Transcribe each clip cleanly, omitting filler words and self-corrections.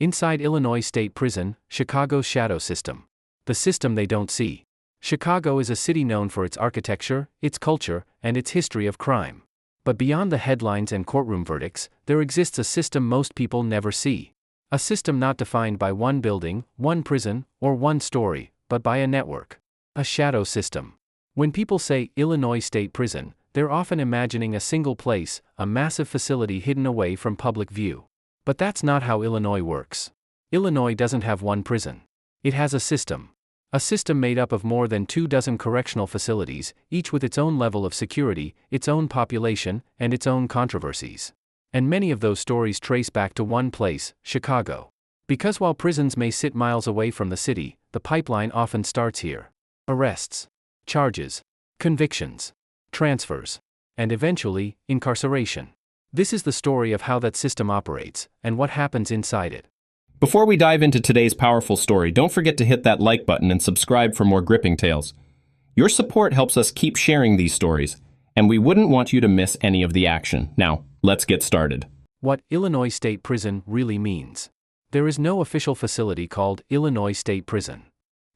Inside Illinois State Prison, Chicago's shadow system. The system they don't see. Chicago is a city known for its architecture, its culture, and its history of crime. But beyond the headlines and courtroom verdicts, there exists a system most people never see. A system not defined by one building, one prison, or one story, but by a network. A shadow system. When people say Illinois State Prison, they're often imagining a single place, a massive facility hidden away from public view. But that's not how Illinois works. Illinois doesn't have one prison. It has a system. A system made up of more than 24 correctional facilities, each with its own level of security, its own population, and its own controversies. And many of those stories trace back to one place, Chicago. Because while prisons may sit miles away from the city, the pipeline often starts here. Arrests, charges, convictions, transfers, and eventually, incarceration. This is the story of how that system operates, and what happens inside it. Before we dive into today's powerful story, don't forget to hit that like button and subscribe for more gripping tales. Your support helps us keep sharing these stories, and we wouldn't want you to miss any of the action. Now, let's get started. What Illinois State Prison really means. There is no official facility called Illinois State Prison.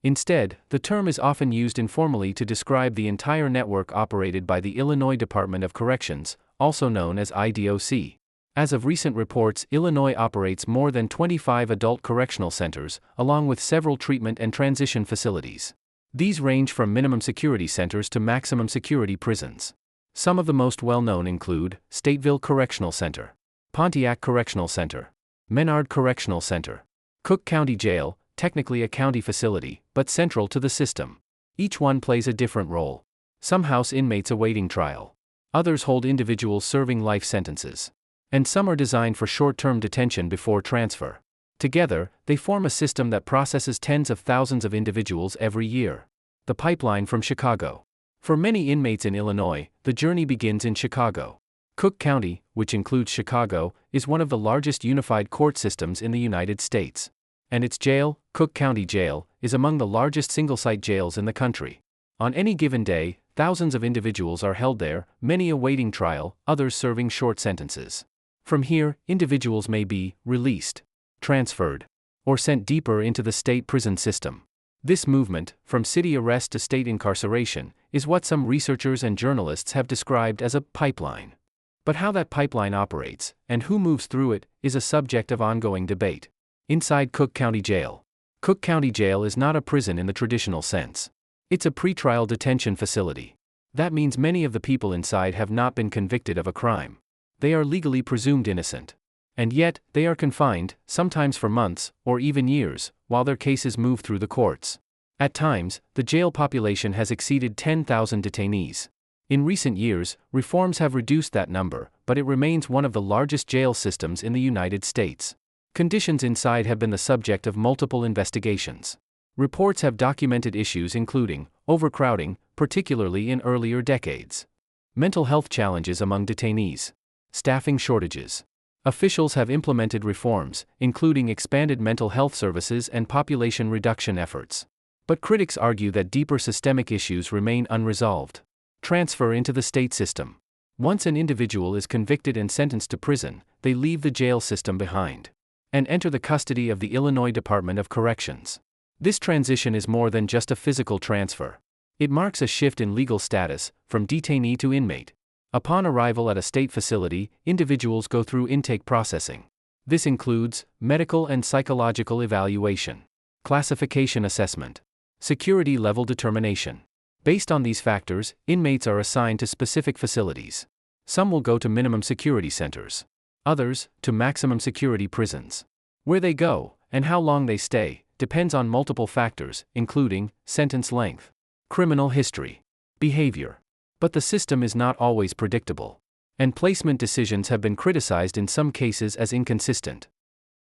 Instead, the term is often used informally to describe the entire network operated by the Illinois Department of Corrections, also known as IDOC. As of recent reports, Illinois operates more than 25 adult correctional centers, along with several treatment and transition facilities. These range from minimum security centers to maximum security prisons. Some of the most well-known include Stateville Correctional Center, Pontiac Correctional Center, Menard Correctional Center, Cook County Jail, technically a county facility, but central to the system. Each one plays a different role. Some house inmates awaiting trial. Others hold individuals serving life sentences. And some are designed for short-term detention before transfer. Together, they form a system that processes tens of thousands of individuals every year. The pipeline from Chicago. For many inmates in Illinois, the journey begins in Chicago. Cook County, which includes Chicago, is one of the largest unified court systems in the United States. And its jail, Cook County Jail, is among the largest single-site jails in the country. On any given day, thousands of individuals are held there, many awaiting trial, others serving short sentences. From here, individuals may be released, transferred, or sent deeper into the state prison system. This movement, from city arrest to state incarceration, is what some researchers and journalists have described as a pipeline. But how that pipeline operates, and who moves through it, is a subject of ongoing debate. Inside Cook County Jail. Cook County Jail is not a prison in the traditional sense. It's a pretrial detention facility. That means many of the people inside have not been convicted of a crime. They are legally presumed innocent. And yet, they are confined, sometimes for months, or even years, while their cases move through the courts. At times, the jail population has exceeded 10,000 detainees. In recent years, reforms have reduced that number, but it remains one of the largest jail systems in the United States. Conditions inside have been the subject of multiple investigations. Reports have documented issues including overcrowding, particularly in earlier decades. Mental health challenges among detainees. Staffing shortages. Officials have implemented reforms, including expanded mental health services and population reduction efforts. But critics argue that deeper systemic issues remain unresolved. Transfer into the state system. Once an individual is convicted and sentenced to prison, they leave the jail system behind and enter the custody of the Illinois Department of Corrections. This transition is more than just a physical transfer. It marks a shift in legal status, from detainee to inmate. Upon arrival at a state facility, individuals go through intake processing. This includes medical and psychological evaluation, classification assessment, security level determination. Based on these factors, inmates are assigned to specific facilities. Some will go to minimum security centers. Others, to maximum security prisons. Where they go, and how long they stay, depends on multiple factors, including sentence length, criminal history, behavior. But the system is not always predictable. And placement decisions have been criticized in some cases as inconsistent.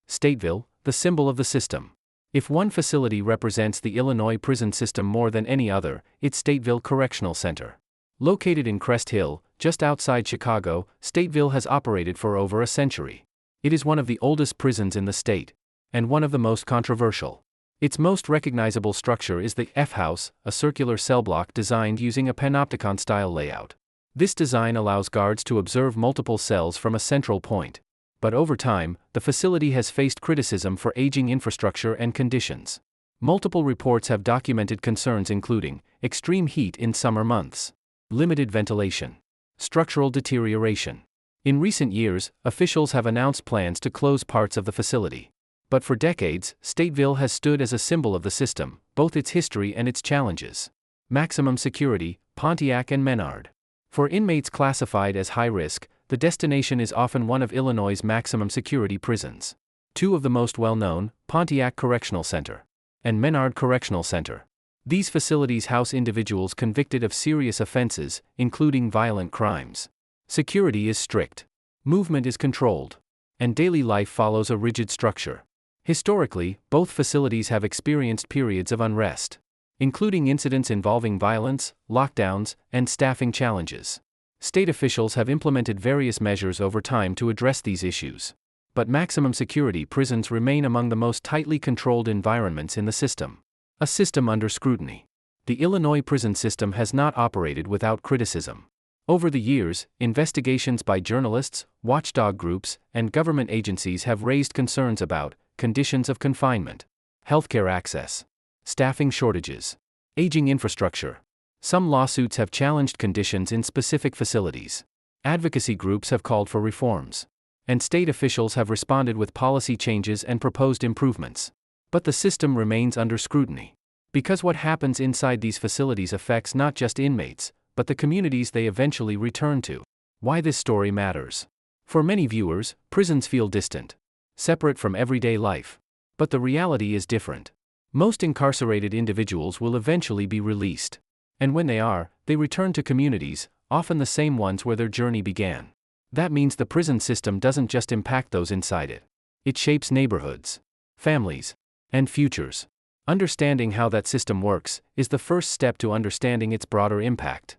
Stateville, the symbol of the system. If one facility represents the Illinois prison system more than any other, it's Stateville Correctional Center. Located in Crest Hill, just outside Chicago, Stateville has operated for over a century. It is one of the oldest prisons in the state, and one of the most controversial. Its most recognizable structure is the F-House, a circular cell block designed using a panopticon-style layout. This design allows guards to observe multiple cells from a central point. But over time, the facility has faced criticism for aging infrastructure and conditions. Multiple reports have documented concerns including extreme heat in summer months, limited ventilation, structural deterioration. In recent years, officials have announced plans to close parts of the facility. But for decades, Stateville has stood as a symbol of the system, both its history and its challenges. Maximum security, Pontiac and Menard. For inmates classified as high risk, the destination is often one of Illinois' maximum security prisons. Two of the most well-known, Pontiac Correctional Center and Menard Correctional Center. These facilities house individuals convicted of serious offenses, including violent crimes. Security is strict. Movement is controlled. And daily life follows a rigid structure. Historically, both facilities have experienced periods of unrest, including incidents involving violence, lockdowns, and staffing challenges. State officials have implemented various measures over time to address these issues. But maximum security prisons remain among the most tightly controlled environments in the system. A system under scrutiny. The Illinois prison system has not operated without criticism. Over the years, investigations by journalists, watchdog groups, and government agencies have raised concerns about conditions of confinement, healthcare access, staffing shortages, aging infrastructure. Some lawsuits have challenged conditions in specific facilities. Advocacy groups have called for reforms. And state officials have responded with policy changes and proposed improvements. But the system remains under scrutiny. Because what happens inside these facilities affects not just inmates, but the communities they eventually return to. Why this story matters. For many viewers, prisons feel distant, separate from everyday life. But the reality is different. Most incarcerated individuals will eventually be released. And when they are, they return to communities, often the same ones where their journey began. That means the prison system doesn't just impact those inside it. It shapes neighborhoods, families, and futures. Understanding how that system works is the first step to understanding its broader impact.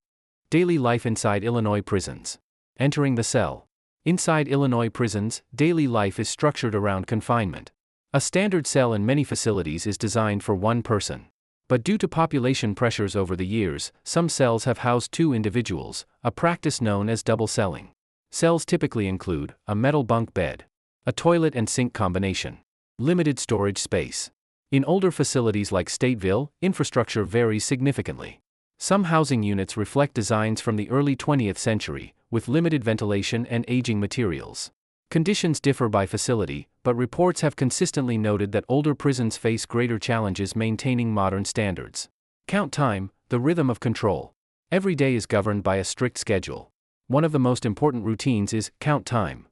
Daily life inside Illinois prisons. Entering the cell. Inside Illinois prisons, daily life is structured around confinement. A standard cell in many facilities is designed for one person. But due to population pressures over the years, some cells have housed two individuals, a practice known as double celling. Cells typically include a metal bunk bed, a toilet and sink combination, limited storage space. In older facilities like Stateville, infrastructure varies significantly. Some housing units reflect designs from the early 20th century, with limited ventilation and aging materials. Conditions differ by facility, but reports have consistently noted that older prisons face greater challenges maintaining modern standards. Count time, the rhythm of control. Every day is governed by a strict schedule. One of the most important routines is count time.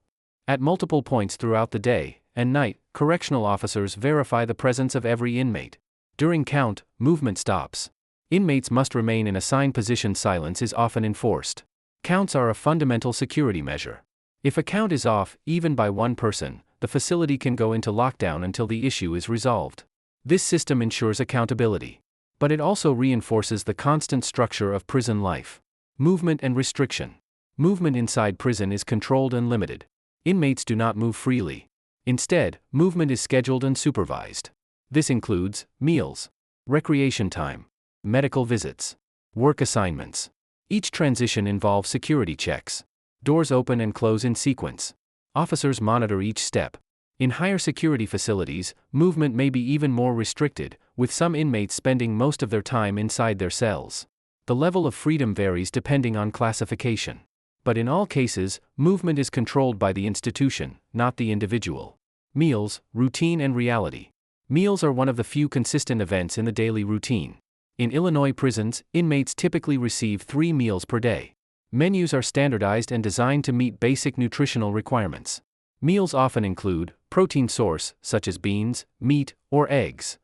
At multiple points throughout the day and night, correctional officers verify the presence of every inmate. During count, movement stops. Inmates must remain in assigned position. Silence is often enforced. Counts are a fundamental security measure. If a count is off, even by one person, the facility can go into lockdown until the issue is resolved. This system ensures accountability. But it also reinforces the constant structure of prison life. Movement and restriction. Movement inside prison is controlled and limited. Inmates do not move freely. Instead, movement is scheduled and supervised. This includes meals, recreation time, medical visits, work assignments. Each transition involves security checks. Doors open and close in sequence. Officers monitor each step. In higher security facilities, movement may be even more restricted, with some inmates spending most of their time inside their cells. The level of freedom varies depending on classification. But in all cases, movement is controlled by the institution, not the individual. Meals, routine and reality. Meals are one of the few consistent events in the daily routine. In Illinois prisons, inmates typically receive 3 meals per day. Menus are standardized and designed to meet basic nutritional requirements. Meals often include protein source, such as beans, meat, or eggs,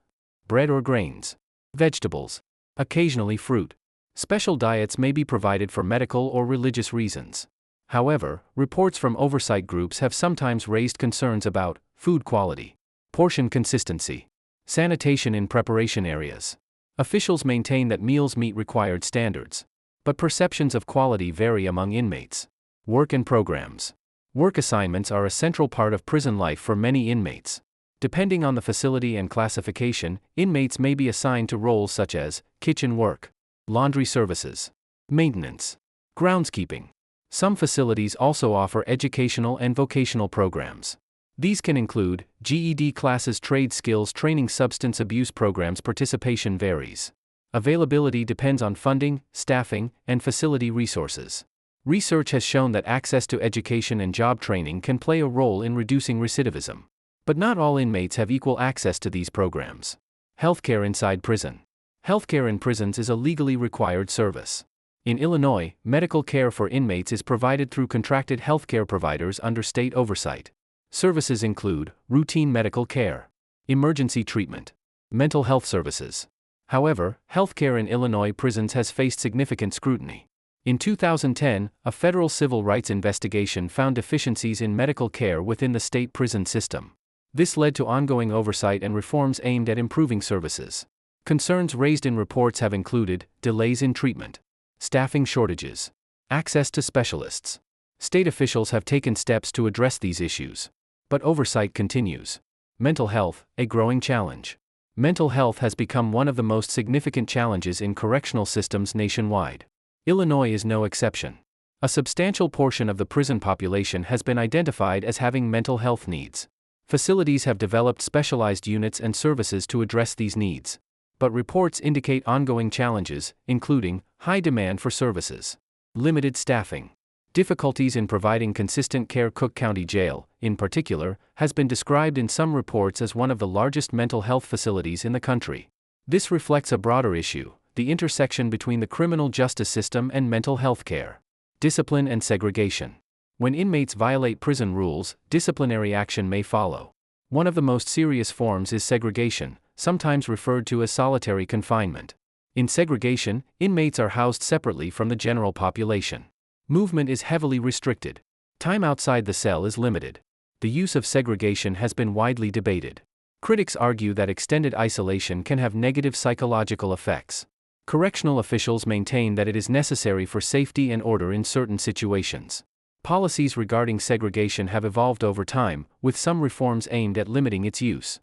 bread or grains, vegetables, occasionally fruit. Special diets may be provided for medical or religious reasons. However, reports from oversight groups have sometimes raised concerns about food quality, portion consistency, sanitation in preparation areas. Officials maintain that meals meet required standards. But perceptions of quality vary among inmates. Work and programs. Work assignments are a central part of prison life for many inmates. Depending on the facility and classification, inmates may be assigned to roles such as kitchen work, laundry services, maintenance, groundskeeping, Some facilities also offer educational and vocational programs. These can include GED classes, trade skills training, substance abuse programs. Participation varies. Availability depends on funding, staffing, and facility resources. Research has shown that access to education and job training can play a role in reducing recidivism. But not all inmates have equal access to these programs. Healthcare inside prison. Healthcare in prisons is a legally required service. In Illinois, medical care for inmates is provided through contracted healthcare providers under state oversight. Services include routine medical care, emergency treatment, mental health services. However, healthcare in Illinois prisons has faced significant scrutiny. In 2010, a federal civil rights investigation found deficiencies in medical care within the state prison system. This led to ongoing oversight and reforms aimed at improving services. Concerns raised in reports have included delays in treatment, staffing shortages, access to specialists. State officials have taken steps to address these issues. But oversight continues. Mental health, a growing challenge. Mental health has become one of the most significant challenges in correctional systems nationwide. Illinois is no exception. A substantial portion of the prison population has been identified as having mental health needs. Facilities have developed specialized units and services to address these needs. But reports indicate ongoing challenges, including high demand for services, limited staffing, difficulties in providing consistent care. Cook County Jail, in particular, has been described in some reports as one of the largest mental health facilities in the country. This reflects a broader issue: the intersection between the criminal justice system and mental health care. Discipline and segregation. When inmates violate prison rules, disciplinary action may follow. One of the most serious forms is segregation, sometimes referred to as solitary confinement. In segregation, inmates are housed separately from the general population. Movement is heavily restricted. Time outside the cell is limited. The use of segregation has been widely debated. Critics argue that extended isolation can have negative psychological effects. Correctional officials maintain that it is necessary for safety and order in certain situations. Policies regarding segregation have evolved over time, with some reforms aimed at limiting its use.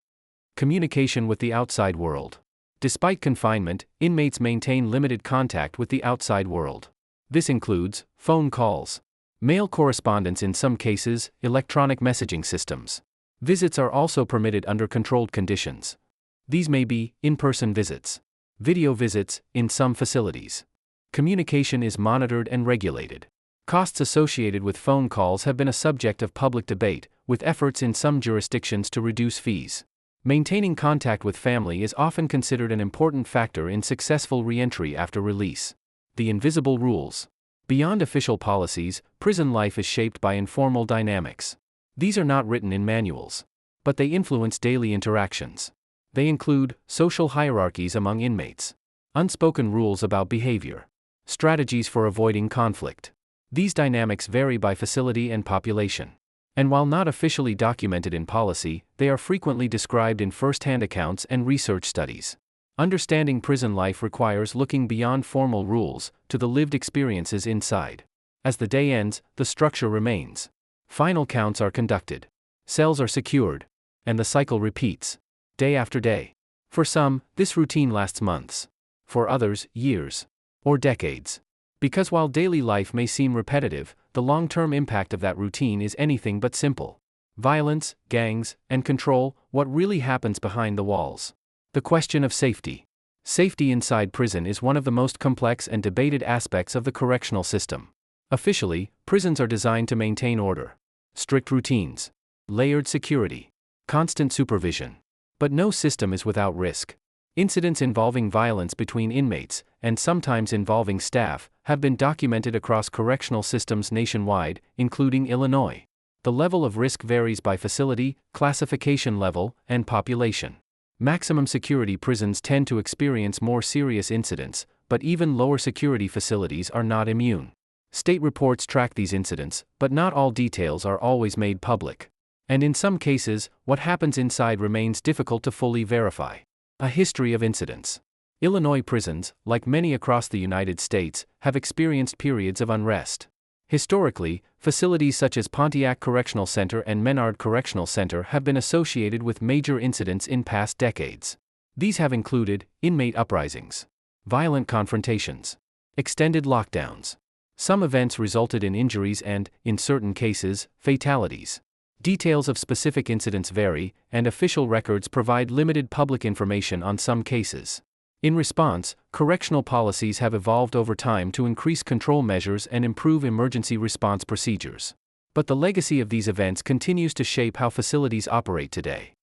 Communication with the outside world. Despite confinement, inmates maintain limited contact with the outside world. This includes phone calls, mail correspondence, in some cases, electronic messaging systems. Visits are also permitted under controlled conditions. These may be in-person visits, video visits, in some facilities. Communication is monitored and regulated. Costs associated with phone calls have been a subject of public debate, with efforts in some jurisdictions to reduce fees. Maintaining contact with family is often considered an important factor in successful re-entry after release. The invisible rules. Beyond official policies, prison life is shaped by informal dynamics. These are not written in manuals, but they influence daily interactions. They include social hierarchies among inmates, unspoken rules about behavior, strategies for avoiding conflict. These dynamics vary by facility and population. And while not officially documented in policy, they are frequently described in first-hand accounts and research studies. Understanding prison life requires looking beyond formal rules to the lived experiences inside. As the day ends, the structure remains. Final counts are conducted. Cells are secured. And the cycle repeats, day after day. For some, this routine lasts months. For others, years. Or decades. Because while daily life may seem repetitive, the long-term impact of that routine is anything but simple. Violence, gangs, and control, what really happens behind the walls. The question of safety. Safety inside prison is one of the most complex and debated aspects of the correctional system. Officially, prisons are designed to maintain order. Strict routines. Layered security. Constant supervision. But no system is without risk. Incidents involving violence between inmates, and sometimes involving staff, have been documented across correctional systems nationwide, including Illinois. The level of risk varies by facility, classification level, and population. Maximum security prisons tend to experience more serious incidents, but even lower security facilities are not immune. State reports track these incidents, but not all details are always made public. And in some cases, what happens inside remains difficult to fully verify. A history of incidents. Illinois prisons, like many across the United States, have experienced periods of unrest. Historically, facilities such as Pontiac Correctional Center and Menard Correctional Center have been associated with major incidents in past decades. These have included inmate uprisings, violent confrontations, extended lockdowns, Some events resulted in injuries and, in certain cases, fatalities. Details of specific incidents vary, and official records provide limited public information on some cases. In response, correctional policies have evolved over time to increase control measures and improve emergency response procedures. But the legacy of these events continues to shape how facilities operate today.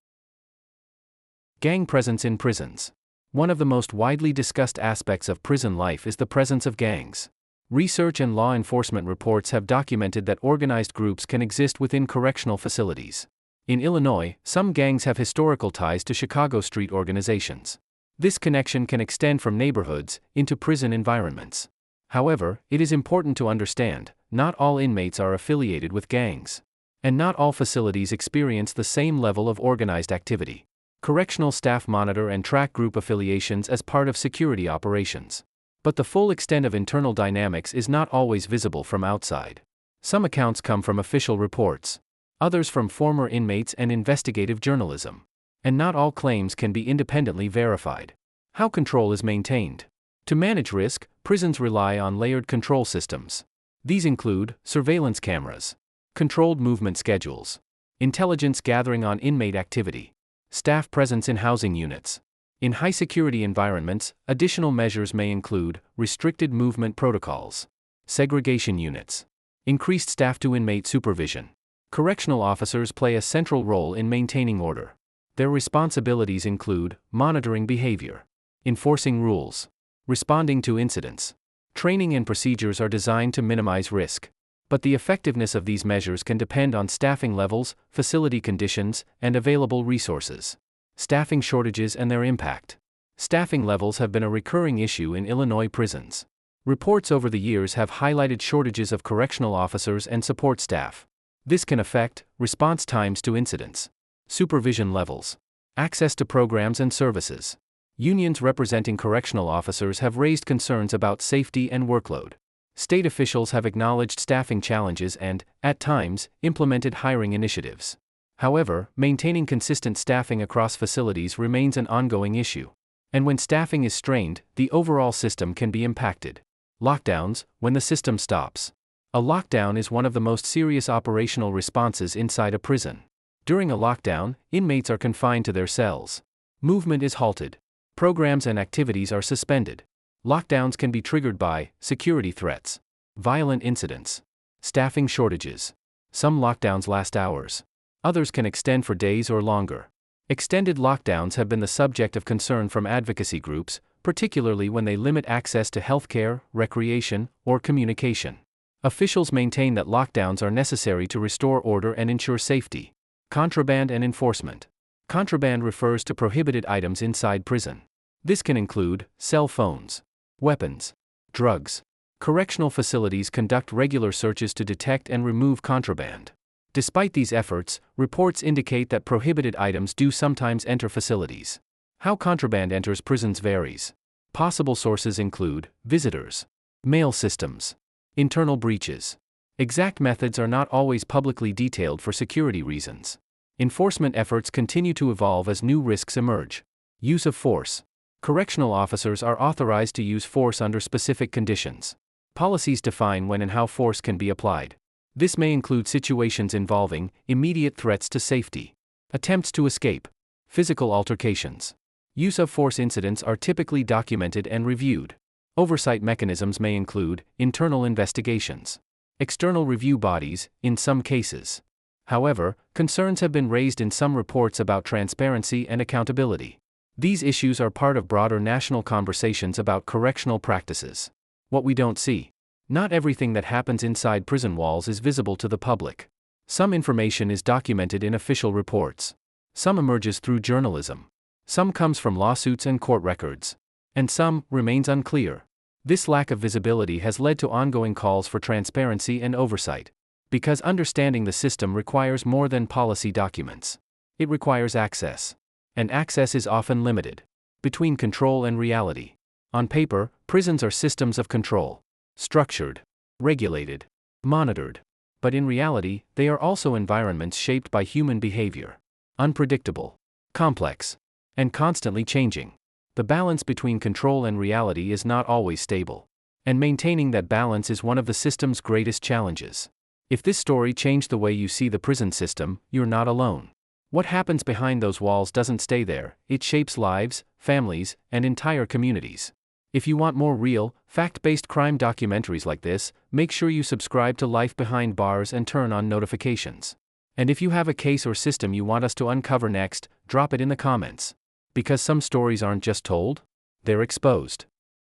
Gang presence in prisons. One of the most widely discussed aspects of prison life is the presence of gangs. Research and law enforcement reports have documented that organized groups can exist within correctional facilities. In Illinois, some gangs have historical ties to Chicago street organizations. This connection can extend from neighborhoods into prison environments. However, it is important to understand, not all inmates are affiliated with gangs. And not all facilities experience the same level of organized activity. Correctional staff monitor and track group affiliations as part of security operations. But the full extent of internal dynamics is not always visible from outside. Some accounts come from official reports, others from former inmates and investigative journalism. And not all claims can be independently verified. How control is maintained. To manage risk, prisons rely on layered control systems. These include surveillance cameras, controlled movement schedules, intelligence gathering on inmate activity, staff presence in housing units. In high-security environments, additional measures may include restricted movement protocols, segregation units, increased staff-to-inmate supervision. Correctional officers play a central role in maintaining order. Their responsibilities include monitoring behavior, enforcing rules, responding to incidents. Training and procedures are designed to minimize risk. But the effectiveness of these measures can depend on staffing levels, facility conditions, and available resources. Staffing shortages and their impact. Staffing levels have been a recurring issue in Illinois prisons. Reports over the years have highlighted shortages of correctional officers and support staff. This can affect response times to incidents, supervision levels, access to programs and services. Unions representing correctional officers have raised concerns about safety and workload. State officials have acknowledged staffing challenges and, at times, implemented hiring initiatives. However, maintaining consistent staffing across facilities remains an ongoing issue. And when staffing is strained, the overall system can be impacted. Lockdowns, when the system stops. A lockdown is one of the most serious operational responses inside a prison. During a lockdown, inmates are confined to their cells. Movement is halted. Programs and activities are suspended. Lockdowns can be triggered by security threats, violent incidents, staffing shortages. Some lockdowns last hours. Others can extend for days or longer. Extended lockdowns have been the subject of concern from advocacy groups, particularly when they limit access to healthcare, recreation, or communication. Officials maintain that lockdowns are necessary to restore order and ensure safety. Contraband and enforcement. Contraband refers to prohibited items inside prison. This can include cell phones, weapons, drugs. Correctional facilities conduct regular searches to detect and remove contraband. Despite these efforts, reports indicate that prohibited items do sometimes enter facilities. How contraband enters prisons varies. Possible sources include visitors, mail systems, internal breaches. Exact methods are not always publicly detailed for security reasons. Enforcement efforts continue to evolve as new risks emerge. Use of force. Correctional officers are authorized to use force under specific conditions. Policies define when and how force can be applied. This may include situations involving immediate threats to safety, attempts to escape, physical altercations. Use of force incidents are typically documented and reviewed. Oversight mechanisms may include internal investigations, external review bodies, in some cases. However, concerns have been raised in some reports about transparency and accountability. These issues are part of broader national conversations about correctional practices. What we don't see. Not everything that happens inside prison walls is visible to the public. Some information is documented in official reports. Some emerges through journalism. Some comes from lawsuits and court records. And some remains unclear. This lack of visibility has led to ongoing calls for transparency and oversight. Because understanding the system requires more than policy documents. It requires access. And access is often limited. Between control and reality. On paper, prisons are systems of control. Structured, regulated, monitored. But in reality, they are also environments shaped by human behavior. Unpredictable, complex, and constantly changing. The balance between control and reality is not always stable. And maintaining that balance is one of the system's greatest challenges. If this story changed the way you see the prison system, you're not alone. What happens behind those walls doesn't stay there, it shapes lives, families, and entire communities. If you want more real, fact-based crime documentaries like this, make sure you subscribe to Life Behind Bars and turn on notifications. And if you have a case or system you want us to uncover next, drop it in the comments. Because some stories aren't just told, they're exposed.